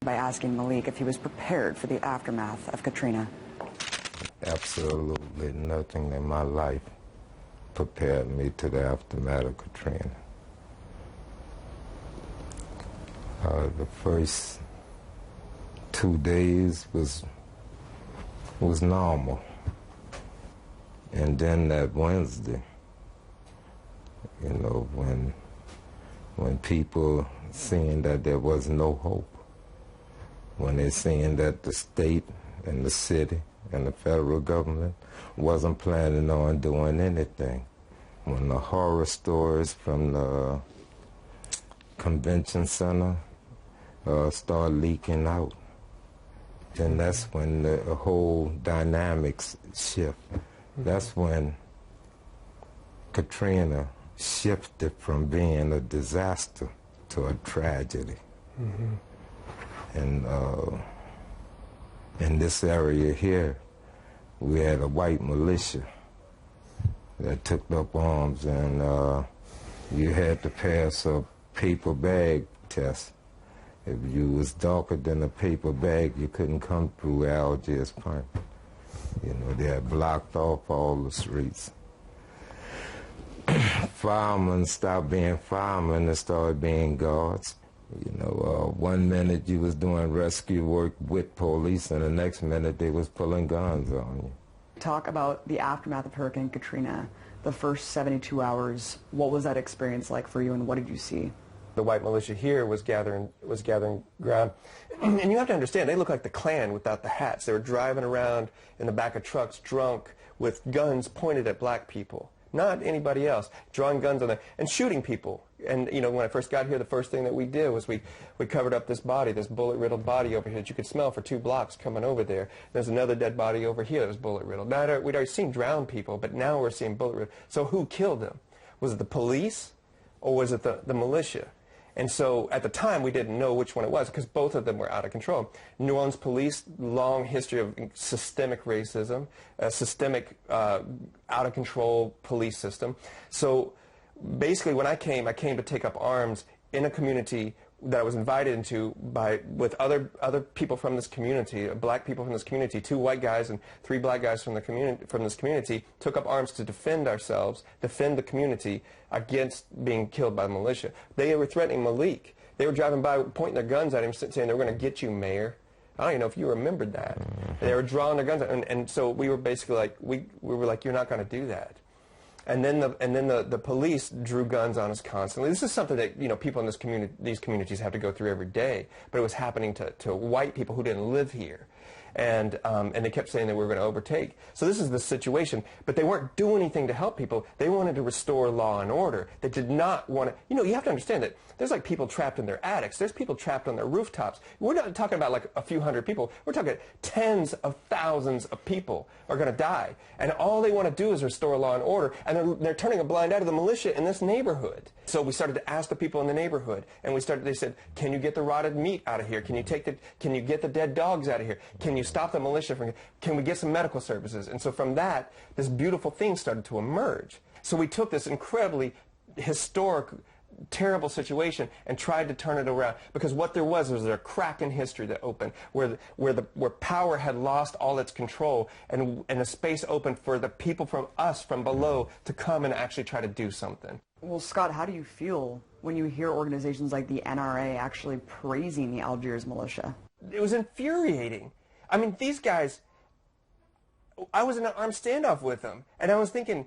by asking Malik if he was prepared for the aftermath of Katrina. Absolutely nothing in my life prepared me to the aftermath of Katrina. The first 2 days was normal. And then that Wednesday, you know, when people seeing that there was no hope, when they seeing that the state and the city and the federal government wasn't planning on doing anything, when the horror stories from the convention center start leaking out, then that's when the whole dynamics shift. That's when Katrina shifted from being a disaster to a tragedy. And in this area here, we had a white militia that took up arms, and you had to pass a paper bag test. If you was darker than a paper bag, you couldn't come through Algiers Point. You know, they had blocked off all the streets. Firemen stopped being firemen and started being guards. You know, 1 minute you was doing rescue work with police, and the next minute they was pulling guns on you. Talk about the aftermath of Hurricane Katrina, the first 72 hours. What was that experience like for you, and what did you see? The white militia here was gathering ground. And you have to understand, they look like the Klan without the hats. They were driving around in the back of trucks drunk with guns pointed at black people, not anybody else, drawing guns on them and shooting people. And, you know, when I first got here, the first thing that we did was we covered up this body, this bullet-riddled body over here that you could smell for 2 blocks coming over there. There's another dead body over here that was bullet-riddled. Now, we'd already seen drowned people, but now we're seeing bullet-riddled. So who killed them? Was it the police or was it the militia? And so at the time, we didn't know which one it was because both of them were out of control. New Orleans police, long history of systemic racism, a systemic out-of-control police system. So basically, when I came to take up arms in a community that I was invited into with other people from this community, black people from this community, 2 white guys and 3 black guys from this community, took up arms to defend ourselves, defend the community against being killed by the militia. They were threatening Malik. They were driving by, pointing their guns at him, saying they were going to get you, Mayor. I don't even know if you remembered that. They were drawing their guns at him, and so we were basically like, we were like, you're not going to do that. And then the police drew guns on us constantly. This is something that, you know, people in these communities have to go through every day. But it was happening to white people who didn't live here. And they kept saying that we were going to overtake. So this is the situation. But they weren't doing anything to help people. They wanted to restore law and order. They did not want to, you know, you have to understand that there's like people trapped in their attics. There's people trapped on their rooftops. We're not talking about like a few hundred people. We're talking tens of thousands of people are going to die. And all they want to do is restore law and order. And they're turning a blind eye to the militia in this neighborhood. So we started to ask the people in the neighborhood. And they said, can you get the rotted meat out of here? Can you get the dead dogs out of here? Can you stop the militia from, can we get some medical services? And so from that, this beautiful thing started to emerge. So we took this incredibly historic, terrible situation and tried to turn it around, because what there was a crack in history that opened where power had lost all its control, and a space opened for the people from below to come and actually try to do something. Well, Scott, how do you feel when you hear organizations like the NRA actually praising the Algiers militia? It was infuriating. I mean, these guys, I was in an armed standoff with them, and I was thinking,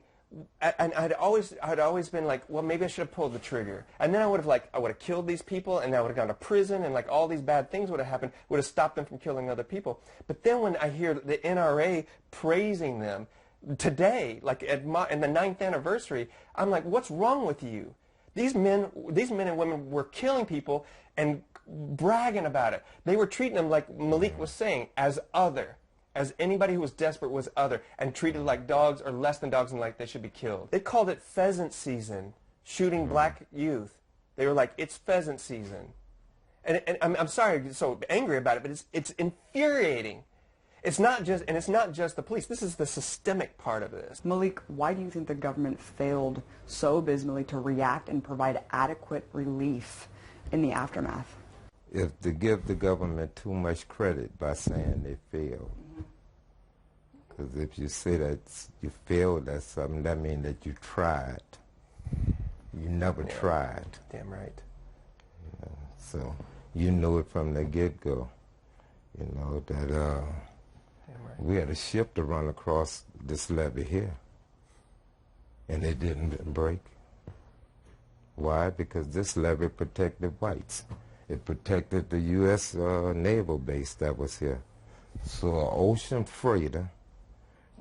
and I'd always been like, well, maybe I should have pulled the trigger. And then I would have killed these people, and I would have gone to prison, and like all these bad things would have happened, would have stopped them from killing other people. But then when I hear the NRA praising them today, like in the 9th anniversary, I'm like, what's wrong with you? These men and women were killing people and bragging about it. They were treating them, like Malik was saying, as other. As anybody who was desperate was other, and treated like dogs or less than dogs, and like they should be killed. They called it pheasant season, shooting black youth. They were like, it's pheasant season. And I'm sorry I'm so angry about it, but it's infuriating. It's not just the police. This is the systemic part of this. Malik, why do you think the government failed so abysmally to react and provide adequate relief in the aftermath? if to give the government too much credit by saying they failed. Because if you say that you failed at something, that means that you tried. You never tried. Damn right. You know, so you knew it from the get-go. You know, that Damn right. we had a ship to run across this levee here. And it didn't break. Why? Because this levee protected whites. It protected the U.S. naval base that was here. So an ocean freighter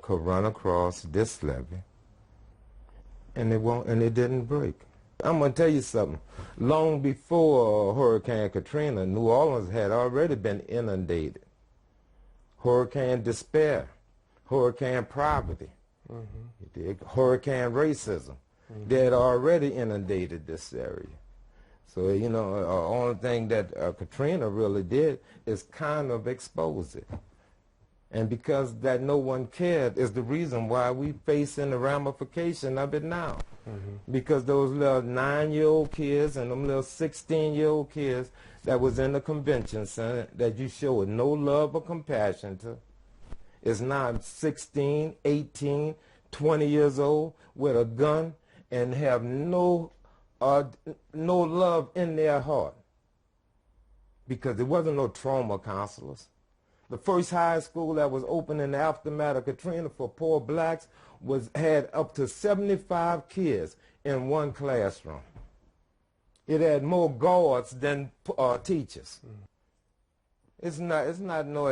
could run across this levee, and it didn't break. I'm going to tell you something. Long before Hurricane Katrina, New Orleans had already been inundated. Hurricane despair, hurricane poverty, hurricane racism. They had already inundated this area. So, you know, the only thing that Katrina really did is kind of expose it. And because that no one cared is the reason why we facing the ramification of it now. Because those little 9-year-old kids and them little 16-year-old kids that was in the convention center that you showed no love or compassion to is now 16, 18, 20 years old with a gun and have no love in their heart. Because there wasn't no trauma counselors. The first high school that was open in the aftermath of Katrina for poor blacks had up to 75 kids in one classroom. It had more guards than teachers. It's not no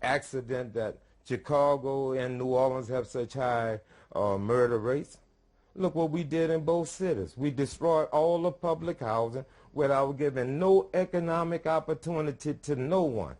accident that Chicago and New Orleans have such high murder rates. Look what we did in both cities. We destroyed all the public housing without giving no economic opportunity to no one.